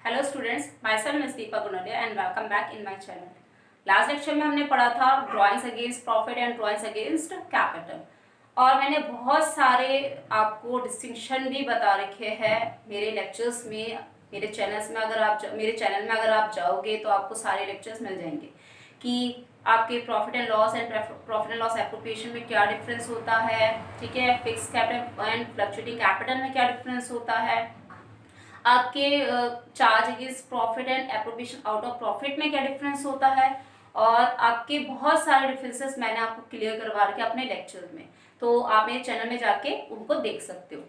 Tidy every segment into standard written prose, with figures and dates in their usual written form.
Hello students, myself miss Deepa Gunoliya and welcome back in my channel. Last lecture में हमने पढ़ा था drawings against profit and drawings against capital, और मैंने बहुत सारे आपको डिस्टिंक्शन भी बता रखे हैं मेरे लेक्चर्स में। मेरे चैनल में अगर आप जाओगे तो आपको सारे लेक्चर्स मिल जाएंगे कि आपके प्रॉफिट एंड लॉस एप्रोप्रिएशन में क्या डिफरेंस होता है, ठीक है, fix capital and fluctuating capital में क्या डिफरेंस होता है, आपके charge against profit and appropriation out of profit में क्या डिफरेंस होता है, और आपके बहुत सारे डिफरेंसेस मैंने आपको क्लियर करवा रखे अपने लेक्चर में, तो आप मेरे चैनल में जाके उनको देख सकते हो।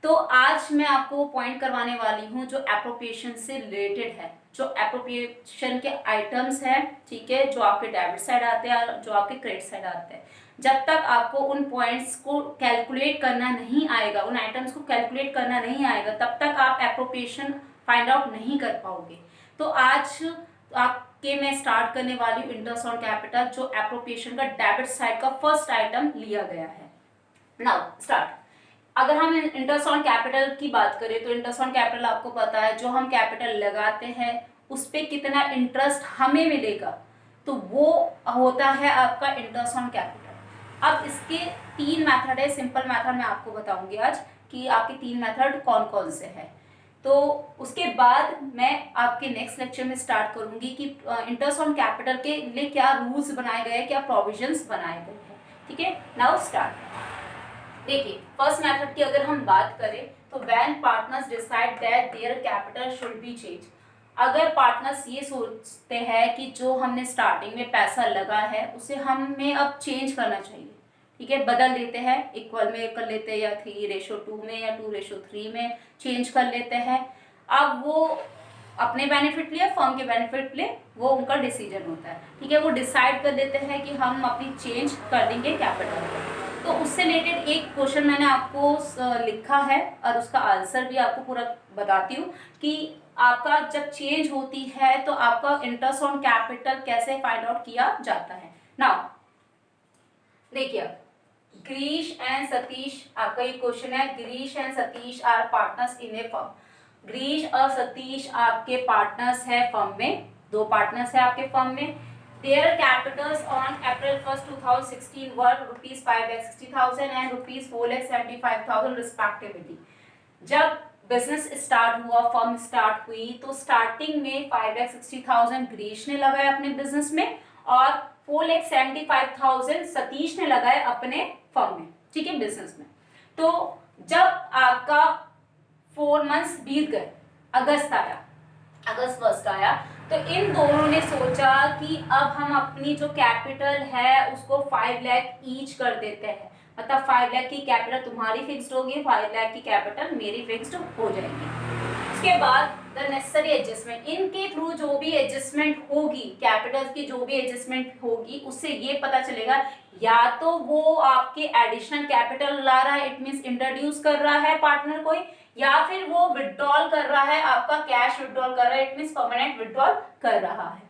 तो आज मैं आपको पॉइंट करवाने वाली हूँ जो एप्रोप्रिएशन से रिलेटेड है, जो एप्रोप्रिएशन के आइटम्स हैं, ठीक है, जो आपके डेबिट साइड आते हैं और जो आपके क्रेडिट साइड आते हैं। जब तक आपको उन पॉइंट्स को कैलकुलेट करना नहीं आएगा, उन आइटम्स को कैलकुलेट करना नहीं आएगा, तब तक आप एप्रोप्रिएशन फाइंड आउट नहीं कर पाओगे। तो आज आपके मैं स्टार्ट करने वाली हूँ इंटरेस्ट ऑन कैपिटल, जो एप्रोप्रिएशन का डेबिट साइड का फर्स्ट आइटम लिया गया है। Now start. अगर हम इंटरेस्ट ऑन कैपिटल की बात करें तो इंटरेस्ट ऑन कैपिटल आपको पता है, जो हम कैपिटल लगाते हैं उस पर कितना इंटरेस्ट हमें मिलेगा, तो वो होता है आपका इंटरेस्ट ऑन कैपिटल। अब इसके तीन मेथड है, सिंपल मेथड मैं आपको बताऊंगी आज कि आपके तीन मेथड कौन कौन से हैं। तो उसके बाद मैं आपके नेक्स्ट लेक्चर में स्टार्ट करूंगी कि इंटरेस्ट ऑन कैपिटल के लिए क्या रूल्स बनाए गए हैं, क्या प्रोविजंस बनाए गए हैं, ठीक है। Now start. देखिए, फर्स्ट मेथड की अगर हम बात करें तो when partners decide that their capital should be change. अगर पार्टनर्स ये सोचते हैं कि जो हमने स्टार्टिंग में पैसा लगा है उसे हमें अब चेंज करना चाहिए, ठीक है, बदल देते हैं, इक्वल में कर लेते हैं या 3:2 में या 2:3 में चेंज कर लेते हैं। अब वो अपने बेनिफिट लिए, फर्म के बेनिफिट लिए, वो उनका डिसीजन होता है, ठीक है। वो डिसाइड कर देते हैं कि हम अपनी चेंज कर देंगे कैपिटल को। तो उससे रिलेटेड एक क्वेश्चन मैंने आपको लिखा है और उसका आंसर भी आपको पूरा बताती हूँ कि आपका जब चेंज होती है तो आपका इंटरेस्ट ऑन कैपिटल कैसे फाइंड आउट किया जाता है। नाउ देखिए, गिरीश एंड सतीश, आपका ये क्वेश्चन है, Girish and Satish are partners in a firm. Girish और सतीश आपके पार्टनर्स है फर्म में, दो पार्टनर्स है आपके फर्म में। Their capitals on April 1st, 2016 were rupees 5,60,000 and rupees 4,75,000 respectively. जब बिजनेस स्टार्ट हुआ, फर्म स्टार्ट हुई, तो स्टार्टिंग में 5,60,000 गिरीश ने लगाए अपने बिजनेस में और 4,75,000 सतीश ने लगाए अपने फर्म में, ठीक है, बिजनेस में। तो जब आपका 4 मंथ्स बीत गए, अगस्त आया, अगस्त 1 आया, तो इन दोनों ने सोचा कि अब हम अपनी जो कैपिटल है उसको 5 लाख ईच कर देते हैं, मतलब 5 लाख की कैपिटल तुम्हारी फिक्स्ड होगी, 5 लाख की कैपिटल मेरी फिक्स्ड हो जाएगी। उसके बाद द नेसेसरी एडजस्टमेंट, इनके थ्रू जो भी एडजस्टमेंट होगी, कैपिटल की जो भी एडजस्टमेंट होगी, उससे ये पता चलेगा या तो वो आपके एडिशनल कैपिटल ला रहा है, इट मींस इंट्रोड्यूस कर रहा है पार्टनर कोई, या फिर वो विड्रॉल कर रहा है, आपका कैश विड्रॉल कर रहा है, इट मींस परमानेंट विड्रॉल कर रहा है,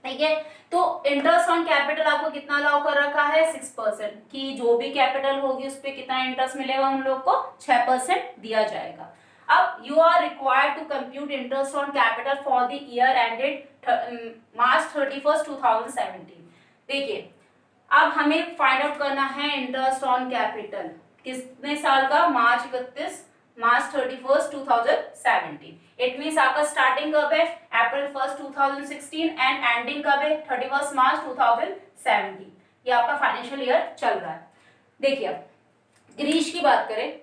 ठीक है। तो इंटरेस्ट ऑन कैपिटल आपको कितना अलाउ कर रखा है, 6%, की जो भी कैपिटल होगी उस पर कितना इंटरेस्ट मिलेगा, उन लोग को 6% दिया जाएगा। अब you are required to compute interest on capital for the year ended March 31st, 2017। देखिए, अब हमें फाइंड आउट करना है इंटरेस्ट ऑन कैपिटल कितने साल का, मार्च 31st, 2017। इट मींस आपका स्टार्टिंग कब है, अप्रैल 1st, 2016 एंड एंडिंग कब है, 31st मार्च 2017। ये आपका फाइनेंशियल ईयर चल रहा है। देखिए, अब गिरीश की बात करें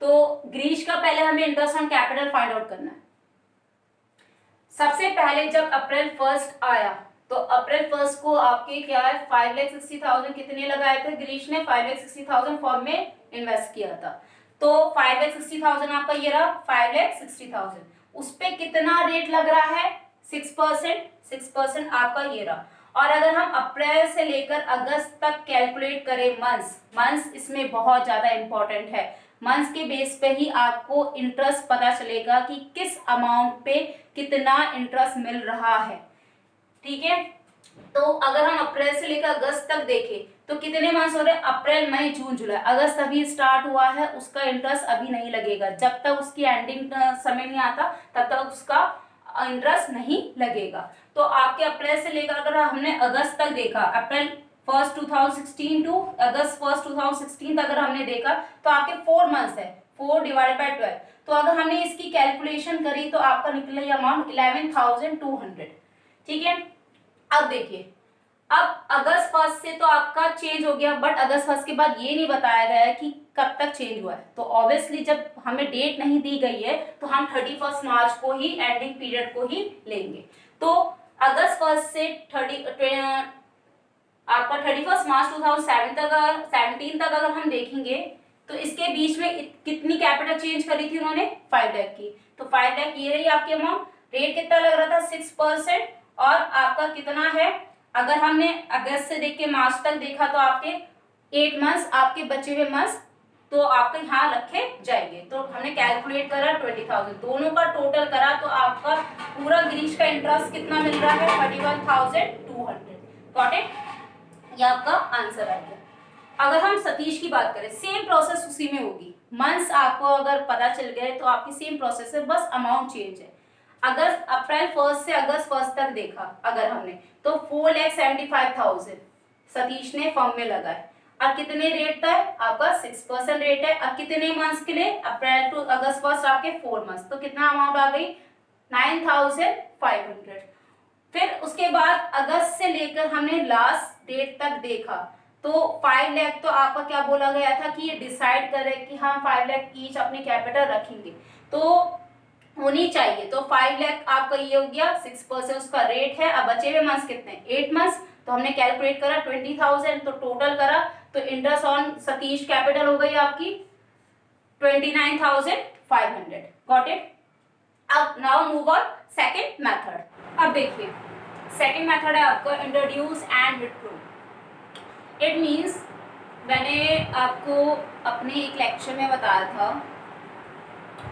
तो गिरीश का पहले हमें interest on capital find out करना है। सबसे पहले जब अप्रैल 1st आया तो अप्रैल 1st को आपके क्या है, 5,60,000 कितने लगाए थे गिरीश ने, 5,60,000 फॉर्म में इन्वेस्ट किया था। तो 5,60,000 आपका ये रहा, 5,60,000, उस पे कितना रेट लग रहा है, 6%, 6% आपका ये रहा। और अगर हम अप्रैल से लेकर अगस्त तक कैलकुलेट करें मंथ्स इसमें बहुत ज्यादा इंपॉर्टेंट है। मंथ्स के बेस पे ही आपको इंटरेस्ट पता चलेगा कि किस अमाउंट पे कितना इंटरेस्ट मिल रहा है, ठीक है। तो अगर हम अप्रैल से लेकर अगस्त तक देखें तो कितने मंथ्स हो रहे हैं, अप्रैल मई जून जुलाई, अगस्त अभी स्टार्ट हुआ है, उसका इंटरेस्ट अभी नहीं लगेगा, जब तक उसकी एंडिंग समय नहीं आता तब तक उसका इंटरेस्ट नहीं लगेगा। तो आपके अप्रैल से लेकर अगर हमने अगस्त तक देखा, अप्रैल 1 2016 टू अगस्त 1 2016 तक अगर हमने देखा तो आपके 4 मंथ्स है, 4 डिवाइडेड बाय 12, तो अगर हमने इसकी कैलकुलेशन करी तो आपका निकला ये अमाउंट 11,200। ठीक है, अब देखिए, अब अगस्त 1 से तो आपका चेंज हो गया, बट अगस्त 1 के बाद ये नहीं बताया गया है कि कब तक चेंज हुआ है। तो ऑब्वियसली जब हमें डेट नहीं दी गई है तो हम 31 मार्च को ही एंडिंग पीरियड को ही लेंगे। तो अगस्त 1 से आपका 31 मार्च 2017 तक अगर हम देखेंगे तो इसके बीच में कितनी कैपिटल चेंज करी थी उन्होंने, 5 लाख की। तो 5 लाख ये रही आपकी अमाउंट। रेट कितना लग रहा था, 6%। और आपका कितना है, अगर हमने अगस्त से देख के मार्च तक देखा तो आपके 8 मंथ्स, आपके बचे हुए मंथ्स तो आपके यहाँ रखे जाएंगे। तो हमने कैलकुलेट करा 20,000, दोनों का टोटल करा तो आपका पूरा गिरीश का इंटरेस्ट कितना मिल रहा है, 31,200। गॉट इट, ये आपका आंसर आ गया। अगर हम सतीश की बात करें, सेम प्रोसेस उसी में होगी, मंथ्स आपको अगर पता चल गए तो आपकी सेम प्रोसेस है, बस अमाउंट चेंज है। अगर अप्रैल 1 से अगस्त 1 तक देखा अगर हमने तो 4,75,000 सतीश ने फॉर्म में लगाए। अब कितने रेट था, आपका 6% रेट है। अब कितने मंथ्स के लिए, अप्रैल टू अगस्त 1 आपके 4 मंथ्स, तो कितना अमाउंट आ गई, 9,500। फिर उसके बाद अगस्त से लेकर हमने लास्ट डेट तक देखा तो 5 लाख तो आपका क्या बोला गया था कि ये डिसाइड करे कि हम 5 लाख ईच अपनी कैपिटल रखेंगे तो होनी चाहिए। तो 5 लाख आपका ये हो गया, 6% उसका रेट है। अब बचे हुए मंथ्स कितने, 8 मंथ्स, तो हमने कैलकुलेट करा 20,000, तो टोटल करा तो इंटरेस्ट ऑन सतीश कैपिटल हो गई आपकी 29,500। Got it. अब now move on second method. अब देखिए सेकंड मेथड है आपका introduce and withdraw. It means मैंने आपको अपने एक लेक्चर में बताया था,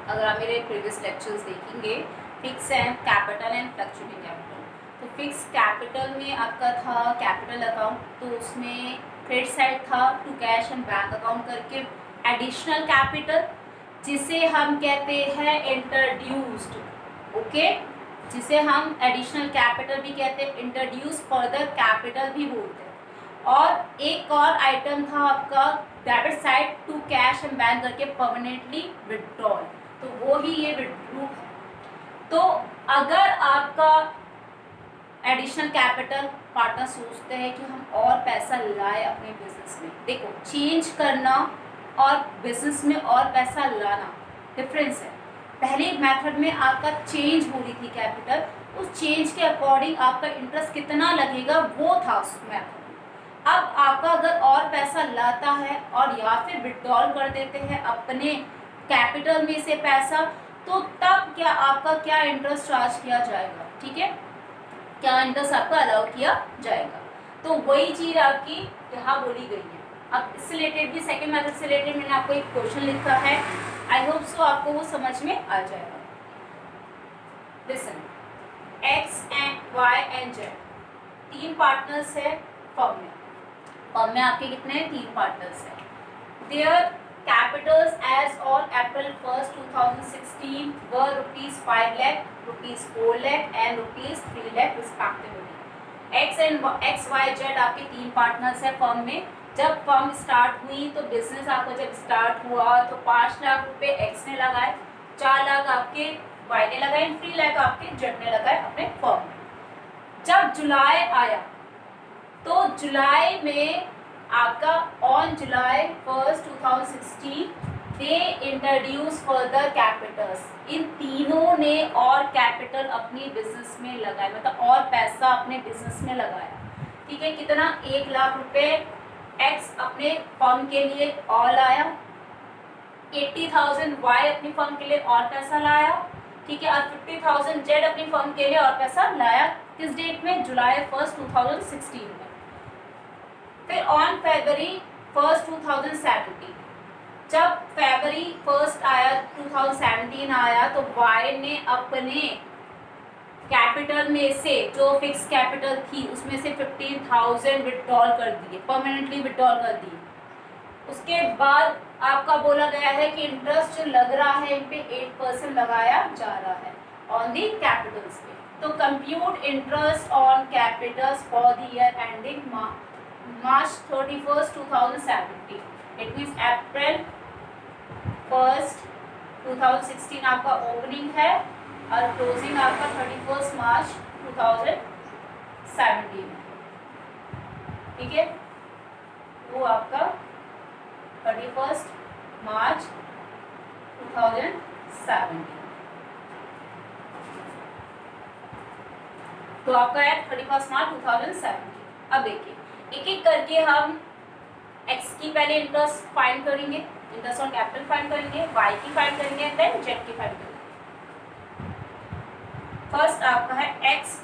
अगर आप मेरे प्रीवियस लेक्चर्स देखेंगे, fix and capital and fluctuating capital. तो फिक्स कैपिटल में आपका था कैपिटल अकाउंट, तो उसमें क्रेडिट साइड था to cash and bank account करके एडिशनल कैपिटल, जिसे हम कहते हैं इंट्रोड्यूस्ड। ओके, जिसे हम एडिशनल कैपिटल भी कहते हैं, इंट्रोड्यूस फर्दर कैपिटल भी बोलते हैं। और एक और आइटम था आपका debit side to cash and bank करके परमानेंटली विड्रॉल, तो वो ही ये विड्रू है। तो अगर आपका एडिशनल कैपिटल पार्टनर सोचते हैं कि हम और पैसा लाए अपने बिजनेस में, देखो चेंज करना और बिजनेस में और पैसा लाना डिफरेंस है। पहले मेथड में आपका चेंज हो रही थी कैपिटल, उस चेंज के अकॉर्डिंग आपका इंटरेस्ट कितना लगेगा वो था उस मेथड में। अब आपका अगर और पैसा लाता है और या फिर विड्रॉल कर देते हैं अपने कैपिटल में से पैसा, तो तब क्या आपका क्या इंटरेस्ट चार्ज किया जाएगा, ठीक है, क्या इंटरेस्ट आपका अलाउ किया जाएगा। तो वही चीज़ आपकी यहाँ बोली गई है। अब इससे रिलेटेड भी सेकंड मेथड से रिलेटेड मैंने आपको एक क्वेश्चन लिखा है, आई होप सो आपको वो समझ में आ जाएगा। Listen, X and Y and Z 3 partners है फर्म में। फर्म में आपके कितने 3 पार्टनर्स हैं। Their capitals as on April 1, 2016 were ₹5 lakh, ₹4 lakh and ₹3 lakh respectively. X Y Z आपके 3 पार्टनर्स हैं फर्म में। जब फर्म स्टार्ट हुई तो बिजनेस आपका जब स्टार्ट हुआ तो 5 लाख रुपए एक्स ने लगाए, 4 लाख आपके वाई ने लगाए, 3 लाख आपके जेड ने लगाए अपने फर्म में। जब जुलाई आया तो जुलाई में आपका on July 1, 2016 they introduce further capitals. इन तीनों ने और कैपिटल अपनी बिजनेस में लगाया, मतलब और पैसा अपने बिजनेस में लगाया। ठीक है, कितना 1 लाख रुपए एक्स अपने फर्म के लिए और लाया, 80,000 वाई अपनी फर्म के लिए और पैसा लाया, ठीक है, और 50,000 जेड अपनी फर्म के लिए और पैसा लाया। किस डेट में, जुलाई 1, 2016 में। फिर ऑन फरवरी 1, 2017 जब फरवरी 1 आया 2017 आया तो वाई ने अपने कैपिटल में से जो फिक्स कैपिटल थी उसमें से 15,000 विड्रॉल कर दिए, परमानेंटली विड्रॉल कर दिए। उसके बाद आपका बोला गया है कि इंटरेस्ट जो लग रहा है इन पे 8% लगाया जा रहा है ऑन दी कैपिटल्स पे। तो compute interest on Capitals for the year ending March 31st 2017। It means April 1st 2016 आपका ओपनिंग है और क्लोजिंग आपका 31st मार्च 2017 है। ठीक है, वो आपका 31st मार्च 2017। तो आपका है 31st मार्च 2017। अब देखिए एक एक करके हम एक्स की पहले इंटरेस्ट फाइंड करेंगे, इंटरेस्ट ऑन कैपिटल फाइंड करेंगे, वाई की फाइंड करेंगे, देन जेड की फाइंड करेंगे। फर्स्ट आपका है एक्स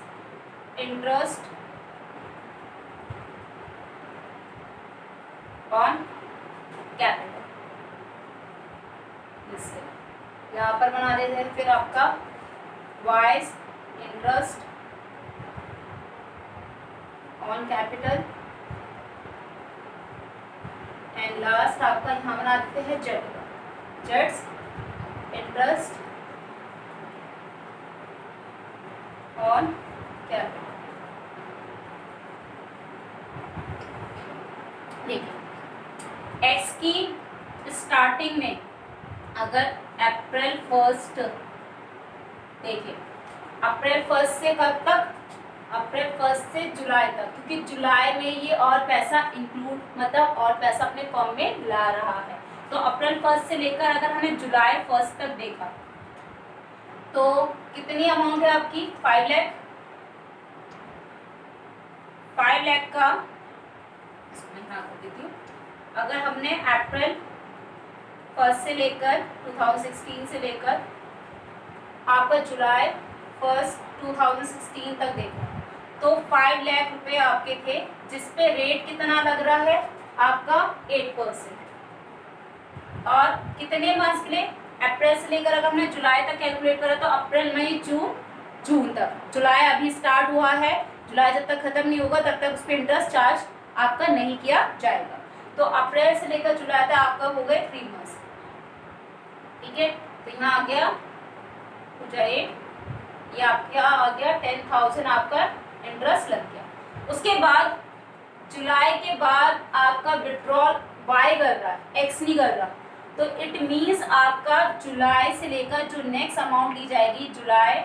इंटरेस्ट ऑन कैपिटल, इससे यहाँ पर बना देते हैं। फिर आपका wise interest on capital and last आपका यहाँ बना देते हैं जेड का, जेड्स इंटरेस्ट ऑन कैपिटल। देखिए एक्स की स्टार्टिंग में अगर अप्रैल 1st, देखिए अप्रैल 1st से कब तक, अप्रैल 1st से जुलाई तक, क्योंकि जुलाई में ये और पैसा इंक्लूड मतलब और पैसा अपने फॉर्म में ला रहा है। तो अप्रैल 1st से लेकर अगर हमने जुलाई 1st तक देखा तो कितनी अमाउंट है आपकी 5 लाख। 5 लाख का इसमें हाँ कर देती हूँ। अगर हमने अप्रैल 1st से लेकर 2016 से लेकर आपका जुलाई 1st 2016 तक देखा तो 5 लाख रुपए आपके थे, जिसपे रेट कितना लग रहा है आपका 8%। और कितने मंथ्स के लिए, अप्रैल से लेकर अगर हमने जुलाई तक कैलकुलेट करा तो अप्रैल मई जून तक। जुलाई अभी स्टार्ट हुआ है, जुलाई जब तक खत्म नहीं होगा तब तक उस पर इंटरेस्ट चार्ज आपका नहीं किया जाएगा। तो अप्रैल से लेकर जुलाई तक आपका हो गए 3 मंथ्स। ठीक है, तो यहाँ आ गया ये आपका आ गया 10,000 आपका इंटरेस्ट लग गया। उसके बाद जुलाई के बाद आपका विड्रॉल वाई कर रहा है, एक्स नहीं कर रहा। तो इट मीन्स आपका जुलाई से लेकर जो नेक्स्ट अमाउंट ली जाएगी जुलाई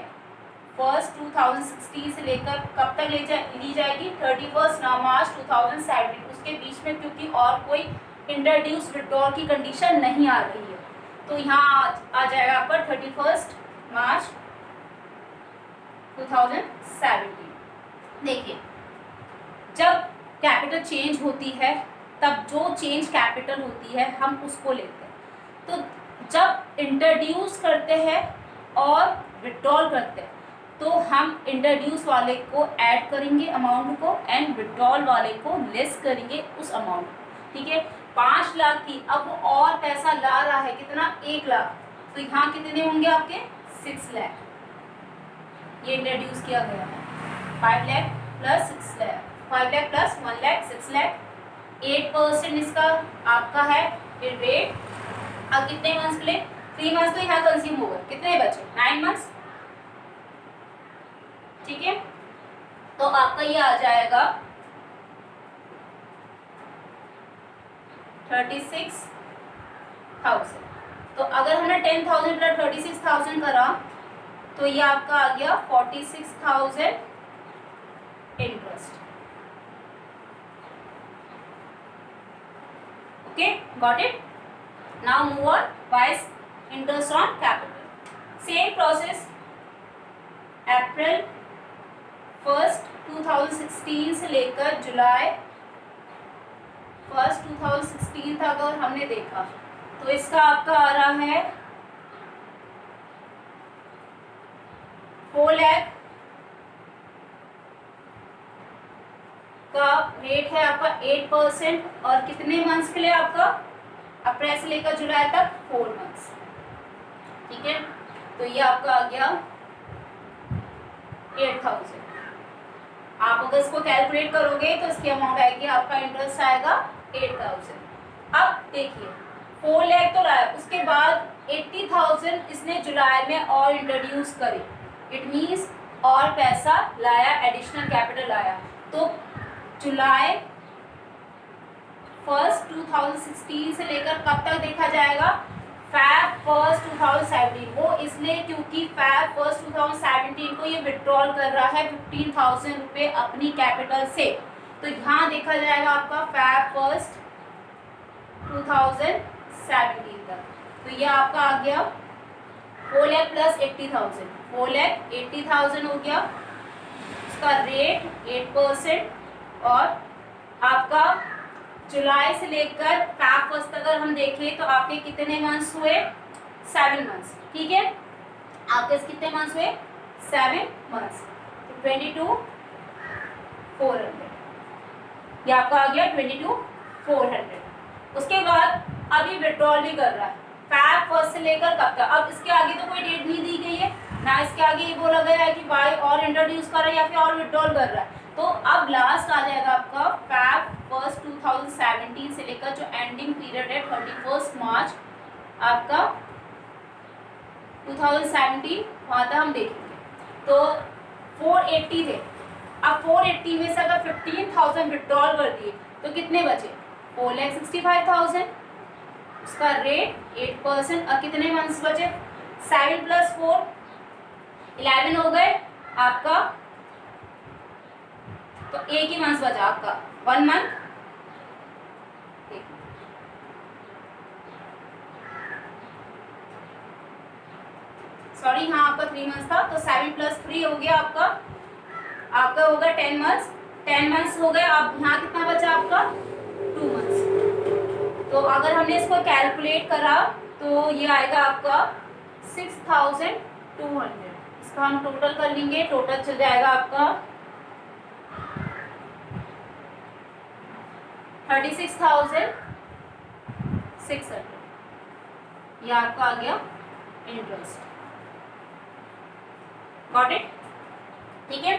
1st 2016 से लेकर कब तक ली जाएगी 31st मार्च 2017। उसके बीच में क्योंकि और कोई इंट्रोड्यूस विड्रॉल की कंडीशन नहीं आ रही है तो यहाँ आ जाएगा आपका 31st मार्च 2017। देखिए जब कैपिटल चेंज होती है तब जो चेंज कैपिटल होती है हम उसको लेते हैं। तो जब इंट्रोड्यूस करते हैं और विड्रॉल करते हैं तो हम इंट्रोड्यूस वाले को ऐड करेंगे अमाउंट को एंड विड्रॉल वाले को लेस करेंगे उस अमाउंट को। ठीक है, 5 लाख थी, अब वो और पैसा ला रहा है कितना 1 लाख, तो यहाँ कितने होंगे आपके 6 लाख। ये इंट्रोड्यूस किया गया है 5 लाख प्लस 6 लाख, 5 लाख प्लस 1 लाख 6 लाख। 8% इसका आपका है रेट। अब कितने मंथ्स के लिए 3 मंथ्स तो यहाँ कंज्यूम होगा, कितने बचे 9 मंथ्स। ठीक है, तो आपका ये आ जाएगा 36,000। तो अगर हमने 10,000 प्लस 36,000 करा तो ये आपका आ गया 46,000 interest. Okay, got it. Now move on wise interest on capital. Same process April 1st 2016 से लेकर जुलाई 1st 2016 तक अगर हमने देखा तो इसका आपका आ रहा है 4 लाख का रेट है आपका 8% और कितने मंथ्स के लिए आपका अप्रैल से लेकर जुलाई तक 4 मंथ्स। ठीक है, तो ये आपका आ गया 8,000। आप अगर इसको कैलकुलेट करोगे तो इसकी अमाउंट आएगी, आपका इंटरेस्ट आएगा 8,000। अब देखिए 4 लाख तो लाया, उसके बाद 80,000 इसने जुलाई में और इंट्रोड्यूस करे, इट मीन्स और पैसा लाया, एडिशनल कैपिटल आया। तो जुलाई 1 2016 से लेकर कब तक देखा जाएगा, Feb 1 2017। वो इसलिए क्योंकि Feb 1 2017 को ये विड्रॉल कर रहा है 15,000 रुपये अपनी कैपिटल से। तो यहाँ देखा जाएगा आपका Feb 1 2017 तक। तो ये आपका आ गया 4 लाख प्लस 80,000, 4 लाख 80,000 हो गया। उसका रेट 8% और आपका जुलाई से लेकर Feb 1 तक अगर हम देखें तो आपके कितने मंथ्स हुए, 7 मंथ्स। ठीक है, आपके कितने मंथ्स हुए, 7 मंथ्स। तो 22,400 ये आपका आ गया 22,400। उसके बाद अभी विड्रॉल भी कर रहा है Feb 1 से लेकर कब तक। अब इसके आगे तो कोई डेट नहीं दी गई है ना, इसके आगे ये बोला गया है कि बाय और इंट्रोड्यूस कर रहा है या फिर और विड्रॉल कर रहा है। तो अब लास्ट आ जाएगा आपका Feb 1 2017 से लेकर जो एंडिंग पीरियड है 31 मार्च आपका 2017, वहाँ तक हम देखेंगे। तो 480 थे, अब 480 में से अगर 15,000 विड्रॉल कर दिए तो कितने बचे, 4,65,000। उसका रेट 8% और कितने मंथ्स बचे, 7 + 4 11 हो गए आपका। तो एक ही मंथ बचा आपका, 1 मंथ। सॉरी, हाँ आपका 3 मंथ्स था, तो 7 + 3 हो गया आपका होगा 10 मंथ्स। 10 मंथ्स हो गए। अब यहाँ कितना बचा आपका, 2 मंथ्स। तो अगर हमने इसको कैलकुलेट करा तो ये आएगा आपका 6,200। इसका हम टोटल कर लेंगे, टोटल चल जाएगा आपका 36,600। ये आपका आ गया इंटरेस्ट। गॉट इट, ठीक है।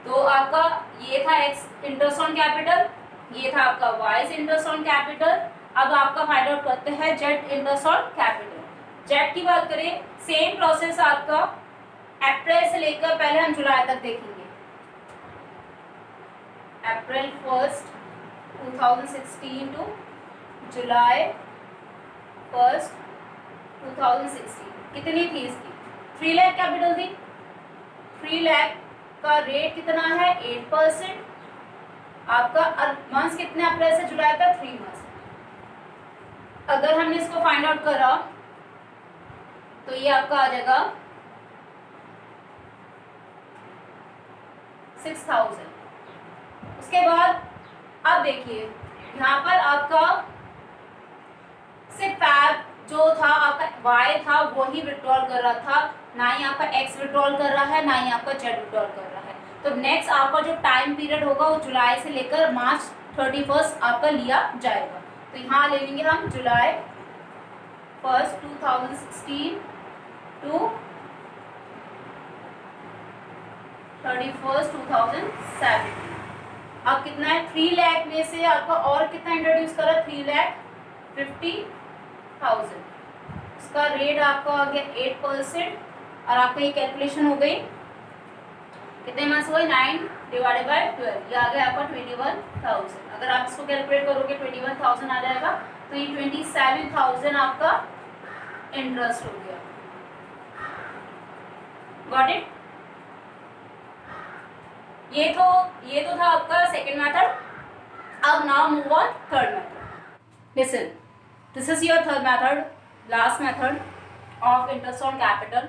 तो आपका ये था एक्स इंटरेस्ट ऑन कैपिटल, ये था आपका वाई इंटरेस्ट ऑन कैपिटल। अब आपका फाइंड आउट करते हैं Z interest on capital. Z की बात करें, सेम प्रोसेस आपका अप्रैल से लेकर पहले हम जुलाई तक देखेंगे। अप्रैल 1 2016 टू जुलाई 1 2016 कितनी थी इसकी, 3 लाख कैपिटल थी। 3 लाख का रेट कितना है, 8%। आपका मंथ्स कितने अप्रैल से जुलाई तक, 3 मंथ्स। अगर हमने इसको फाइंड आउट करा तो ये आपका आ जाएगा 6,000। उसके बाद अब देखिए यहाँ पर आपका सिर्फ फैब जो था आपका वाई था वही विड्रॉल कर रहा था, ना ही आपका एक्स विड्रॉल कर रहा है, ना ही आपका जेड विड्रॉल कर रहा है। तो नेक्स्ट आपका जो टाइम पीरियड होगा वो जुलाई से लेकर मार्च 31 आपका लिया जाएगा। तो यहाँ ले लेंगे हम जुलाई 1 2016 टू 31 2017। अब कितना है, 3 लाख में से आपका और कितना इंट्रोड्यूस करा, 3,50,000। उसका रेट आपका आ गया 8% और आपका ये कैलकुलेशन हो गई, कितने मंथ्स हुए, 9/12। ये आ गया आपका 21,000। अगर आप इसको कैलकुलेट करोगे 21,000 आ जाएगा। तो ये 27,000 आपका इंटरेस्ट हो गया। Got it. ये तो था आपका सेकेंड मेथड। अब now move on third method. Listen, this is your third method, last method of interest on capital.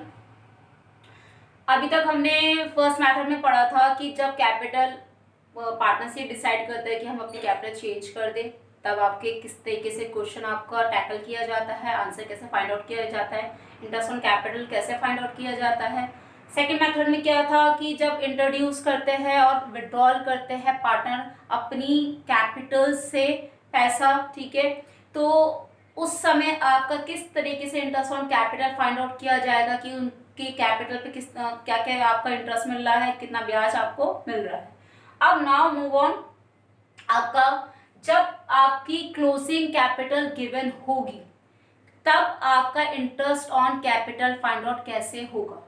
अभी तक हमने फर्स्ट मेथड में पढ़ा था कि जब कैपिटल पार्टनरशिप डिसाइड करते हैं कि हम अपनी कैपिटल चेंज कर दें, तब आपके किस तरीके से क्वेश्चन आपका टैकल किया जाता है, आंसर कैसे फाइंड आउट किया जाता है, इंटरेस्ट ऑन कैपिटल कैसे फाइंड आउट किया जाता है। सेकेंड मेथड में क्या था कि जब इंट्रोड्यूस करते हैं और विड्रॉल करते हैं पार्टनर अपनी कैपिटल से पैसा, ठीक है, तो उस समय आपका किस तरीके से interest on capital find out किया जाएगा कि कि कैपिटल पे किस क्या क्या आपका इंटरेस्ट मिल रहा है, कितना ब्याज आपको मिल रहा है। अब नाउ मूव ऑन, आपका जब आपकी क्लोजिंग कैपिटल गिवन होगी तब आपका interest on capital find out कैसे होगा।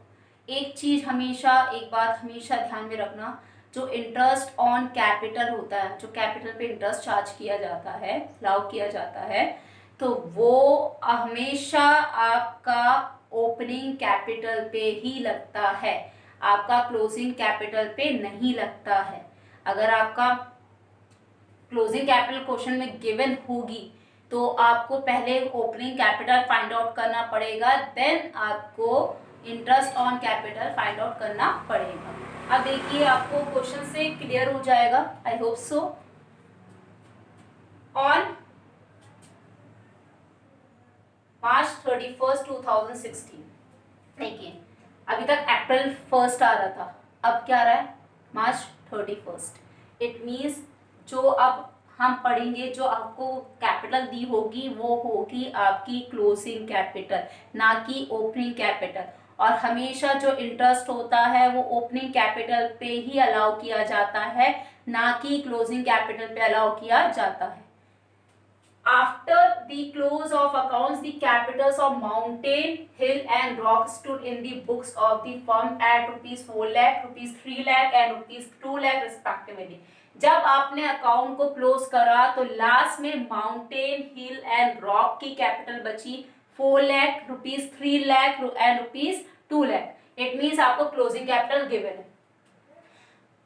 एक चीज हमेशा, एक बात हमेशा ध्यान में रखना, जो इंटरेस्ट ऑन कैपिटल होता है, जो कैपिटल पे इंटरेस्ट चार्ज किया जाता है, अलाउ किया जाता है, तो वो हमेशा आपका ओपनिंग कैपिटल पे ही लगता है, आपका क्लोजिंग कैपिटल पे नहीं लगता है। अगर आपका क्लोजिंग कैपिटल क्वेश्चन में गिवन होगी तो आपको पहले ओपनिंग कैपिटल फाइंड आउट करना पड़ेगा, देन आपको interest on capital find out करना पड़ेगा। अब देखिए आपको क्वेश्चन से क्लियर हो जाएगा, I hope so. On March 31st 2016, देखिए अभी तक अप्रैल 1 आ रहा था, अब क्या आ रहा है March 31। इट मीन्स जो अब हम पढ़ेंगे, जो आपको कैपिटल दी होगी वो होगी आपकी क्लोजिंग कैपिटल, ना कि ओपनिंग कैपिटल। और हमेशा जो इंटरेस्ट होता है वो ओपनिंग कैपिटल पे ही अलाउ किया जाता है, ना कि क्लोजिंग कैपिटल पे अलाउ किया जाता है। After the close of accounts, the capitals of Mountain, Hill and Rock stood in the books of the firm at ₹4 lakh, ₹3 lakh and ₹2 lakh respectively. जब आपने अकाउंट को क्लोज करा तो लास्ट में माउंटेन, हिल एंड रॉक की capital बची 4 lakh, ₹3 lakh and ₹2 lakh. It means आपको closing capital given है।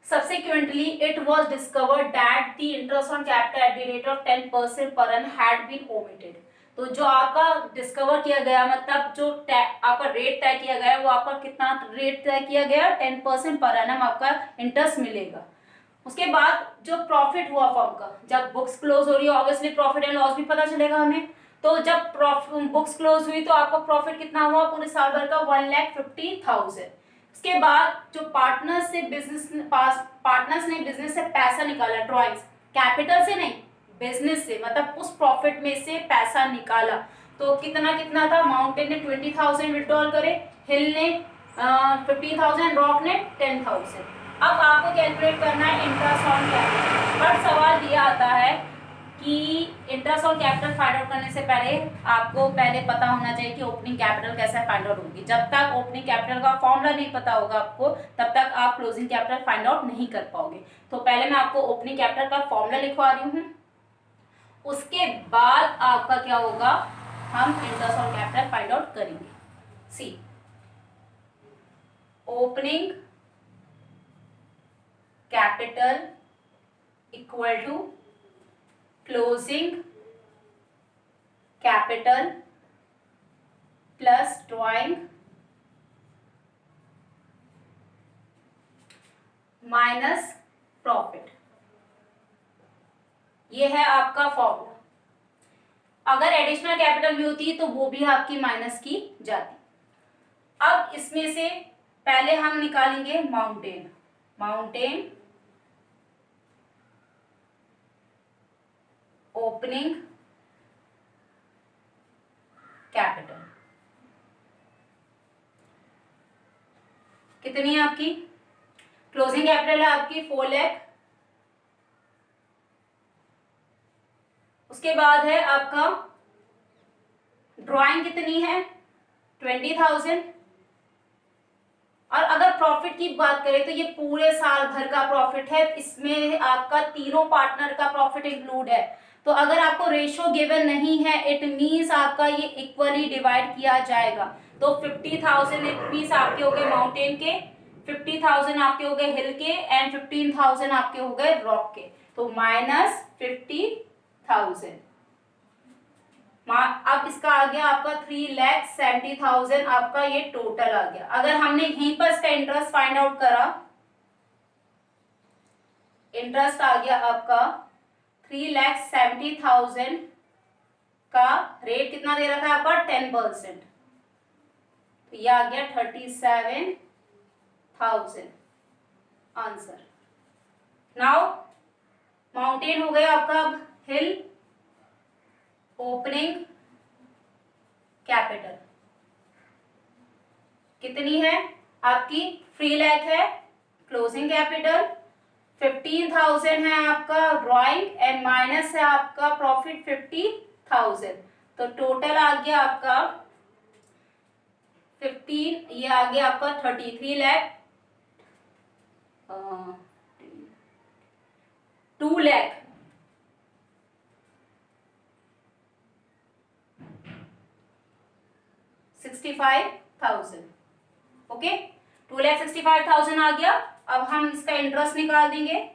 Subsequently, it was discovered that the interest on capital at the rate of 10% per annum had been omitted. तो जो आपका डिस्कवर किया गया, मतलब जो आपका रेट तय किया गया, वो आपका कितना रेट तय किया गया, 10% पर एनम आपका इंटरेस्ट मिलेगा। उसके बाद जो प्रॉफिट हुआ फर्म का, जब बुक्स क्लोज हो रही है ऑब्वियसली प्रॉफिट एंड लॉस भी पता चलेगा हमें। तो जब बुक्स क्लोज हुई तो आपका प्रॉफिट कितना हुआ पूरे साल भर का, 1,50,000। उसके बाद जो पार्टनर्स ने बिजनेस से पैसा निकाला, ड्रॉइंग्स कैपिटल से नहीं बिजनेस से, मतलब उस प्रॉफिट में से पैसा निकाला, तो कितना कितना था, माउंटेन ने 20,000 विड्रॉल करे, हिल ने 15,000, रॉक ने 10,000। अब आपको कैलकुलेट करना है इंटरेस्ट ऑन कैपिटल। पर सवाल दिया आता है कि interest on capital find out करने से पहले आपको पहले पता होना चाहिए कि ओपनिंग कैपिटल कैसे फाइंड आउट होगी। जब तक ओपनिंग कैपिटल का फॉर्मूला नहीं पता होगा आपको, तब तक आप क्लोजिंग कैपिटल फाइंड आउट नहीं कर पाओगे। तो पहले मैं आपको ओपनिंग कैपिटल का फॉर्मूला लिखवा रही हूँ, उसके बाद आपका क्या होगा, हम interest on capital find out करेंगे। See, opening capital equal to closing capital plus drawing minus profit. ये है आपका फॉर्मूला। अगर एडिशनल कैपिटल भी होती तो वो भी आपकी माइनस की जाती। अब इसमें से पहले हम निकालेंगे माउंटेन ओपनिंग कैपिटल कितनी है आपकी, क्लोजिंग कैपिटल है आपकी 4 लाख। उसके बाद है आपका ड्राइंग कितनी है 20,000। और अगर प्रॉफिट की बात करें तो ये पूरे साल भर का प्रॉफिट है, इसमें आपका तीनों पार्टनर का प्रॉफिट इंक्लूड है। तो अगर आपको रेशो गिवन नहीं है, इट मीन्स आपका ये इक्वली डिवाइड किया जाएगा। तो 50,000 मीन्स आपके हो गए माउंटेन के, 50,000 आपके हो गए हिल के एंड 15,000 आपके हो गए रॉक के। तो माइनस 50,000। अब इसका आ गया आपका 3,70,000 आपका ये टोटल आ गया। अगर हमने यहीं पर इसका इंटरेस्ट फाइंड आउट करा, इंटरेस्ट आ गया आपका 3,70,000 का रेट कितना दे रखा है आपका 10%, तो ये आ गया 37,000 आंसर। नाउ माउंटेन हो गया आपका, अब हिल ओपनिंग कैपिटल कितनी है आपकी, 3 लाख है क्लोजिंग कैपिटल, 15,000 है आपका ड्राइंग एंड माइनस है आपका प्रॉफिट 50,000, तो टोटल आ गया आपका 15, ये आ गया आपका 33 लाख, 2 लाख 65,000। ओके, 2,65,000 आ गया। अब हम इसका इंटरेस्ट निकाल देंगे।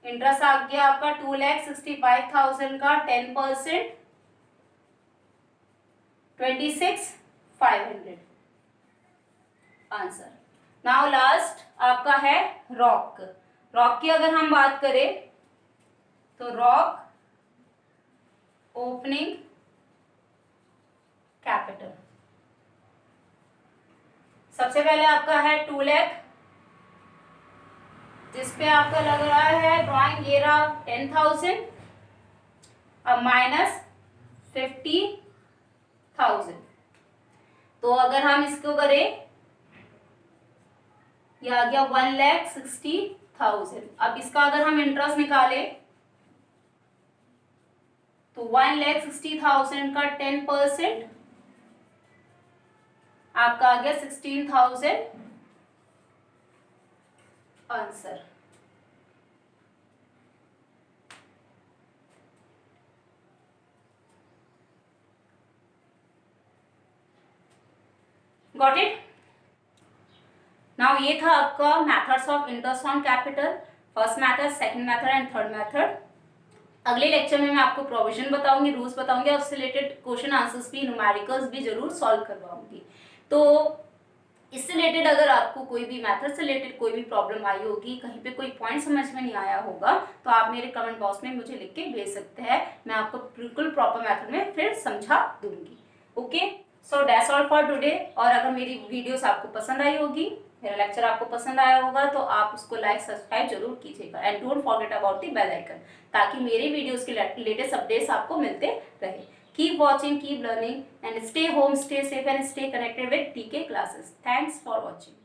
इंटरेस्ट आ गया आपका 2,65,000 का 10%, 26,500 आंसर। नाउ लास्ट आपका है रॉक। रॉक की अगर हम बात करें तो रॉक ओपनिंग कैपिटल, सबसे पहले आपका है 2 लाख, जिसपे आपका लग रहा है ड्राइंग ये रहा 10,000, अब माइनस 50,000, तो अगर हम इसको करें ये आ गया 1,60,000। अब इसका अगर हम इंटरेस्ट निकाले तो 1,60,000 का 10% आपका आ गया 16,000 आंसर। Got it. नाउ ये था आपका methods of interest on capital, first method, second method and third method. अगले लेक्चर में मैं आपको प्रोविजन बताऊंगी, रूल्स बताऊंगी और उससे रिलेटेड क्वेश्चन आंसर्स भी, न्यूमेरिकल्स भी जरूर सॉल्व करवाऊंगी। तो इससे रिलेटेड अगर आपको कोई भी मेथड से रिलेटेड कोई भी प्रॉब्लम आई होगी, कहीं पे कोई पॉइंट समझ में नहीं आया होगा, तो आप मेरे कमेंट बॉक्स में मुझे लिख के भेज सकते हैं, मैं आपको बिल्कुल प्रॉपर मेथड में फिर समझा दूंगी। Okay, so that's all for today. और अगर मेरी वीडियोस आपको पसंद आई होगी, मेरा लेक्चर आपको पसंद आया होगा, तो आप उसको लाइक सब्सक्राइब जरूर कीजिएगा and don't forget about the bell icon, ताकि मेरी वीडियोस के लेटेस्ट अपडेट्स आपको मिलते रहे। Keep watching, keep learning and stay home, stay safe and stay connected with TK classes. Thanks for watching.